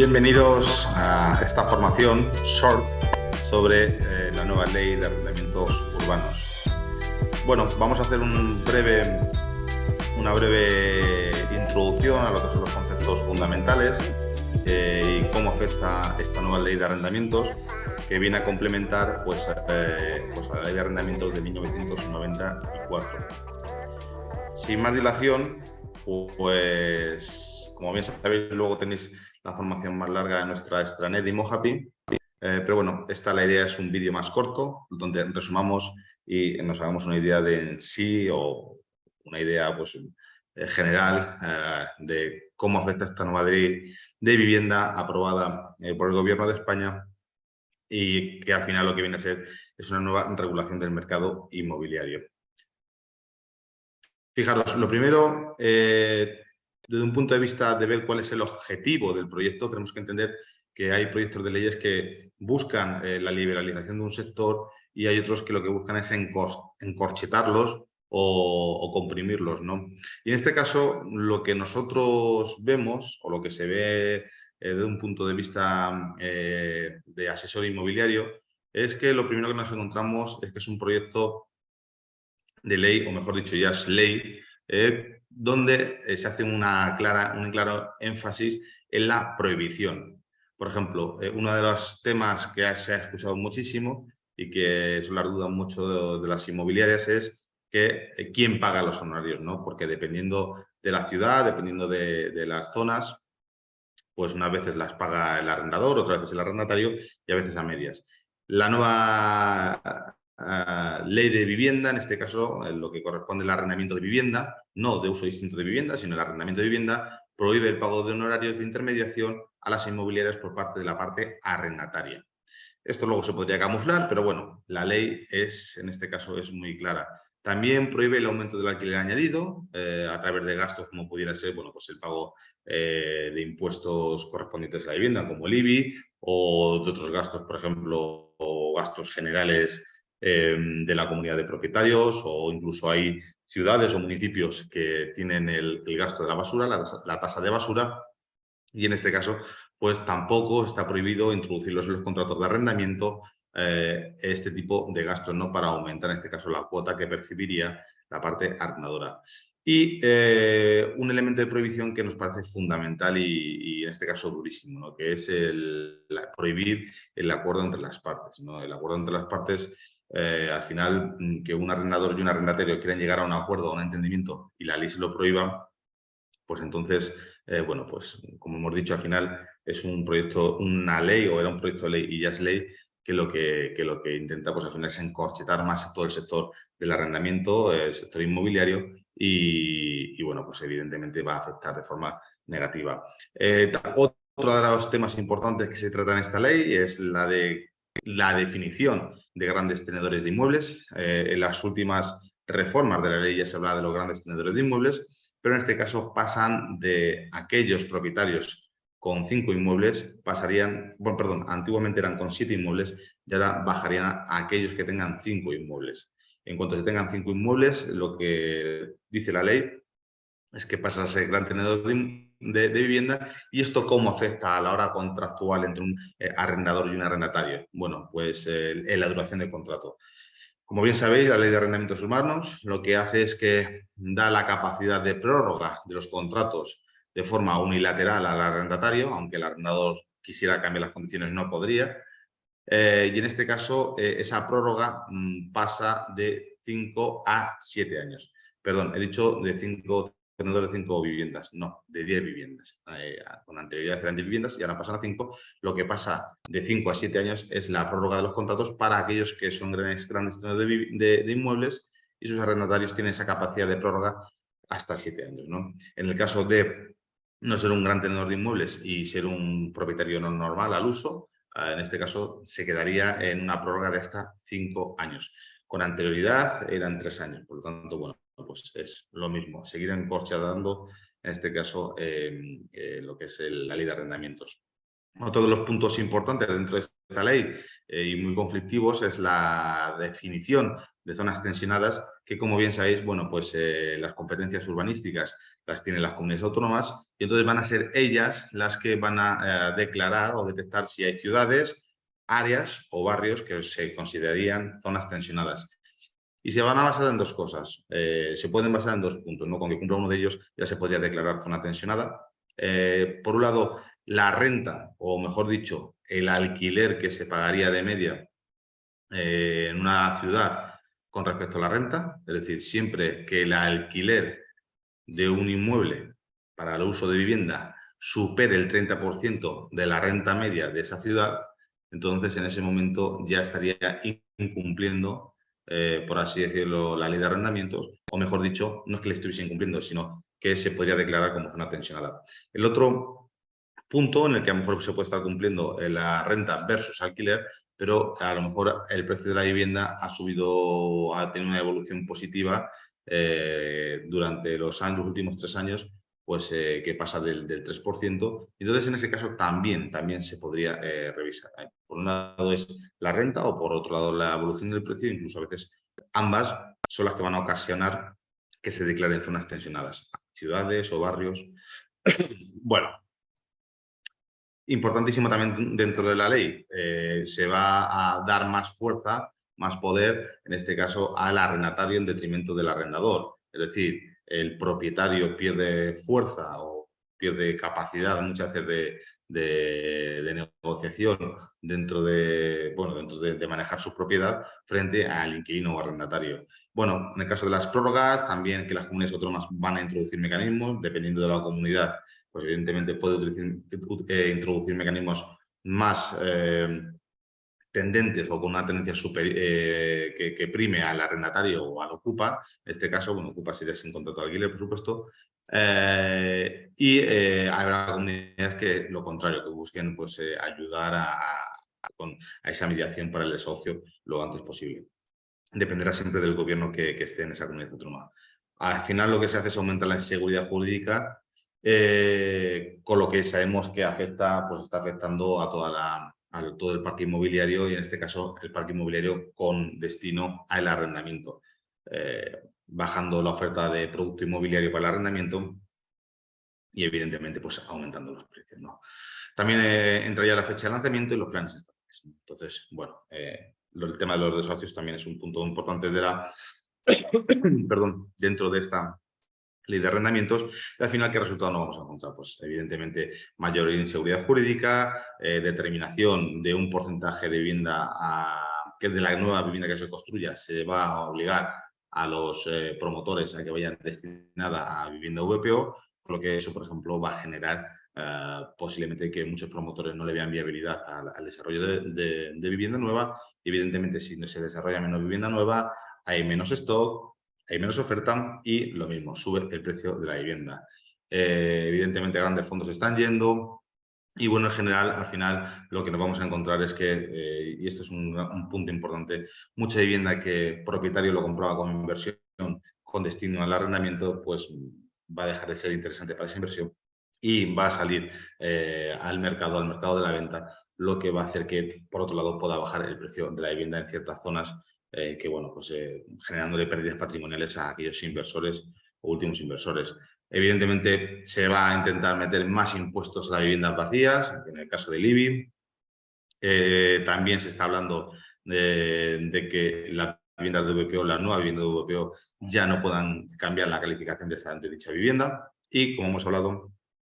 Bienvenidos a esta formación short sobre la nueva ley de arrendamientos urbanos. Bueno, vamos a hacer una breve introducción a lo que son los conceptos fundamentales y cómo afecta esta nueva ley de arrendamientos, que viene a complementar pues a la ley de arrendamientos de 1994. Sin más dilación, pues como bien sabéis, luego tenéis la formación más larga de nuestra extranet de Mojapi, pero bueno, la idea es un vídeo más corto, donde resumamos y nos hagamos una idea de en sí o una idea pues, general de cómo afecta esta nueva ley de vivienda aprobada por el Gobierno de España y que al final lo que viene a ser es una nueva regulación del mercado inmobiliario. Fijaros, lo primero, desde un punto de vista de ver cuál es el objetivo del proyecto, tenemos que entender que hay proyectos de leyes que buscan la liberalización de un sector y hay otros que lo que buscan es encorchetarlos o comprimirlos, ¿no? Y en este caso, lo que nosotros vemos, o lo que se ve desde un punto de vista de asesor inmobiliario, es que lo primero que nos encontramos es que es un proyecto de ley, o mejor dicho, ya es ley, donde se hace un claro énfasis en la prohibición. Por ejemplo, uno de los temas que se ha escuchado muchísimo y que son las dudas mucho de las inmobiliarias es que quién paga los honorarios, ¿no? Porque dependiendo de la ciudad, dependiendo de las zonas, pues unas veces las paga el arrendador, otras veces el arrendatario y a veces a medias. La nueva ley de vivienda, en este caso, en lo que corresponde al arrendamiento de vivienda, no de uso distinto de vivienda, sino el arrendamiento de vivienda, prohíbe el pago de honorarios de intermediación a las inmobiliarias por parte de la parte arrendataria. Esto luego se podría camuflar, pero bueno, la ley en este caso es muy clara. También prohíbe el aumento del alquiler añadido a través de gastos como pudiera ser, bueno, pues el pago de impuestos correspondientes a la vivienda, como el IBI, o de otros gastos, por ejemplo, o gastos generales de la comunidad de propietarios, o incluso hay ciudades o municipios que tienen el gasto de la basura, la tasa de basura, y en este caso, pues tampoco está prohibido introducirlos en los contratos de arrendamiento este tipo de gastos, ¿no? Para aumentar, en este caso, la cuota que percibiría la parte arrendadora. Y un elemento de prohibición que nos parece fundamental y en este caso durísimo, ¿no? Que es prohibir el acuerdo entre las partes, ¿no? El acuerdo entre las partes, al final, que un arrendador y un arrendatario quieran llegar a un acuerdo, a un entendimiento y la ley se lo prohíba, pues entonces, bueno, pues como hemos dicho, al final es un proyecto, una ley, o era un proyecto de ley y ya es ley, que lo que intenta, pues al final es encorchetar más todo el sector del arrendamiento, el sector inmobiliario, y bueno, pues evidentemente va a afectar de forma negativa. Otro de los temas importantes que se trata en esta ley es la definición de grandes tenedores de inmuebles. En las últimas reformas de la ley ya se habla de los grandes tenedores de inmuebles, pero en este caso pasan de aquellos propietarios con 5 inmuebles, antiguamente eran con 7 inmuebles y ahora bajarían a aquellos que tengan 5 inmuebles. En cuanto se tengan 5 inmuebles, lo que dice la ley es que pasa a ser gran tenedor de vivienda. ¿Y esto cómo afecta a la hora contractual entre un arrendador y un arrendatario? Bueno, pues en la duración del contrato. Como bien sabéis, la ley de arrendamientos urbanos lo que hace es que da la capacidad de prórroga de los contratos de forma unilateral al arrendatario, aunque el arrendador quisiera cambiar las condiciones, no podría. Y en este caso, esa prórroga pasa de 5 a 7 años. Perdón, he dicho de 5 tenedores de 5 viviendas, no, de 10 viviendas. Con anterioridad eran 10 viviendas y ahora pasan a 5. Lo que pasa de 5 a 7 años es la prórroga de los contratos para aquellos que son grandes tenedores de inmuebles y sus arrendatarios tienen esa capacidad de prórroga hasta 7 años, ¿no? En el caso de no ser un gran tenedor de inmuebles y ser un propietario no normal al uso, en este caso se quedaría en una prórroga de hasta 5 años. Con anterioridad eran 3 años, por lo tanto, bueno, pues es lo mismo, seguir encorchetando, en este caso, lo que es la ley de arrendamientos. Otro de los puntos importantes dentro de esta ley y muy conflictivos es la definición de zonas tensionadas que, como bien sabéis, bueno, pues las competencias urbanísticas las tienen las comunidades autónomas y entonces van a ser ellas las que van a declarar o detectar si hay ciudades, áreas o barrios que se considerarían zonas tensionadas. Y se van a basar en dos cosas. Se pueden basar en dos puntos, ¿no? Con que cumpla uno de ellos ya se podría declarar zona tensionada. Por un lado, la renta, o mejor dicho, el alquiler que se pagaría de media en una ciudad con respecto a la renta. Es decir, siempre que el alquiler de un inmueble para el uso de vivienda supere el 30% de la renta media de esa ciudad, entonces en ese momento ya estaría incumpliendo, por así decirlo, la ley de arrendamientos, o mejor dicho, no es que le estuviese incumpliendo, sino que se podría declarar como zona tensionada. El otro punto en el que a lo mejor se puede estar cumpliendo la renta versus alquiler, pero a lo mejor el precio de la vivienda ha subido, ha tenido una evolución positiva durante los últimos 3 años, pues que pasa del 3%. Entonces, en ese caso también se podría revisar. Por un lado es la renta o por otro lado la evolución del precio, incluso a veces ambas son las que van a ocasionar que se declaren zonas tensionadas, ciudades o barrios. Bueno, importantísimo también dentro de la ley, se va a dar más fuerza, más poder, en este caso, al arrendatario en detrimento del arrendador. Es decir, el propietario pierde fuerza o pierde capacidad muchas veces de negociación dentro de manejar su propiedad frente al inquilino o arrendatario. Bueno, en el caso de las prórrogas, también que las comunidades autónomas van a introducir mecanismos, dependiendo de la comunidad, pues evidentemente puede introducir mecanismos más tendentes o con una tendencia que prime al arrendatario o al ocupa, en este caso, bueno, ocupa si es sin contrato de alquiler, por supuesto, y habrá comunidades que lo contrario, que busquen pues, ayudar a esa mediación para el desahucio lo antes posible. Dependerá siempre del gobierno que esté en esa comunidad autónoma. Al final lo que se hace es aumentar la inseguridad jurídica, con lo que sabemos que pues está afectando a todo el parque inmobiliario y en este caso el parque inmobiliario con destino al arrendamiento, bajando la oferta de producto inmobiliario para el arrendamiento y evidentemente pues aumentando los precios, ¿no? También entraría la fecha de lanzamiento y los planes estatales, ¿no? Entonces, bueno, el tema de los desahucios también es un punto importante perdón, dentro de esta ley de arrendamientos. Y al final, ¿qué resultado nos vamos a encontrar? Pues evidentemente mayor inseguridad jurídica, determinación de un porcentaje de vivienda que de la nueva vivienda que se construya se va a obligar a los promotores a que vayan destinada a vivienda VPO, por lo que eso, por ejemplo, va a generar posiblemente que muchos promotores no le vean viabilidad al desarrollo de vivienda nueva. Evidentemente, si no se desarrolla menos vivienda nueva, hay menos stock, hay menos oferta y lo mismo, sube el precio de la vivienda. Evidentemente, grandes fondos están yendo y, bueno, en general, al final, lo que nos vamos a encontrar es que, y esto es un punto importante, mucha vivienda que el propietario lo compraba como inversión con destino al arrendamiento, pues va a dejar de ser interesante para esa inversión y va a salir al mercado de la venta, lo que va a hacer que, por otro lado, pueda bajar el precio de la vivienda en ciertas zonas que, bueno, pues generándole pérdidas patrimoniales a aquellos inversores o últimos inversores. Evidentemente, se va a intentar meter más impuestos a las viviendas vacías, en el caso del IBI. También se está hablando de que las viviendas de VPO, las nuevas viviendas de VPO, ya no puedan cambiar la calificación de dicha vivienda. Y, como hemos hablado,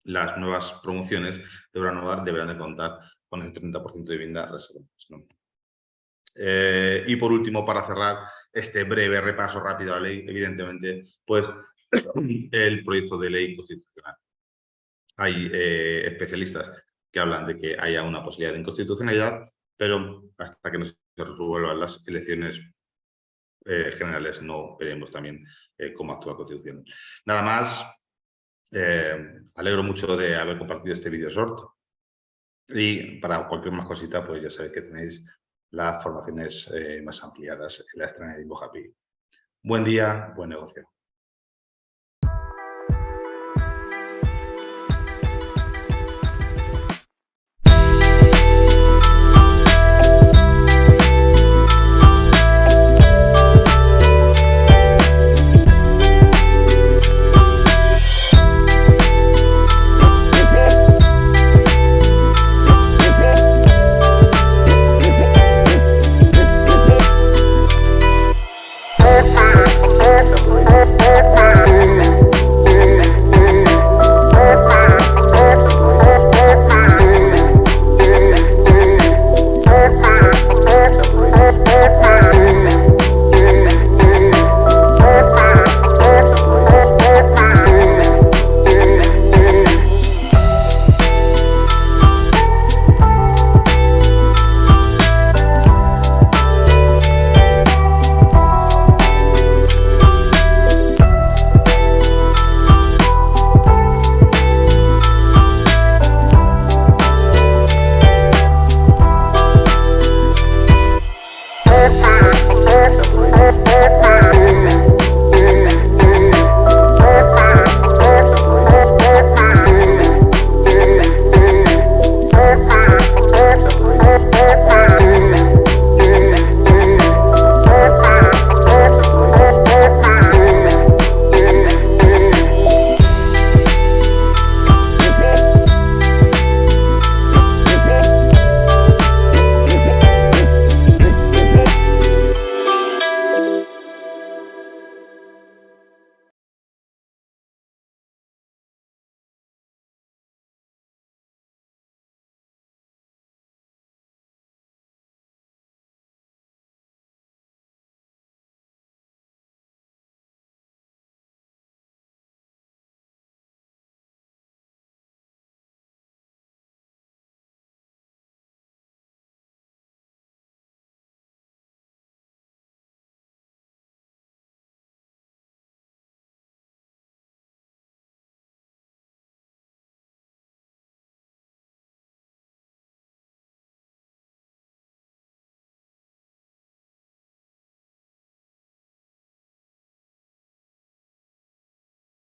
las nuevas promociones deberán de contar con el 30% de viviendas reservadas, ¿no? Y por último, para cerrar este breve repaso rápido a la ley, evidentemente, pues el proyecto de ley constitucional. Hay especialistas que hablan de que haya una posibilidad de inconstitucionalidad, pero hasta que no se resuelvan las elecciones generales no veremos también cómo actúa la Constitución. Nada más, alegro mucho de haber compartido este vídeo short y para cualquier más cosita, pues ya sabéis que tenéis las formaciones más ampliadas en la extraña de Happy. Buen día, buen negocio.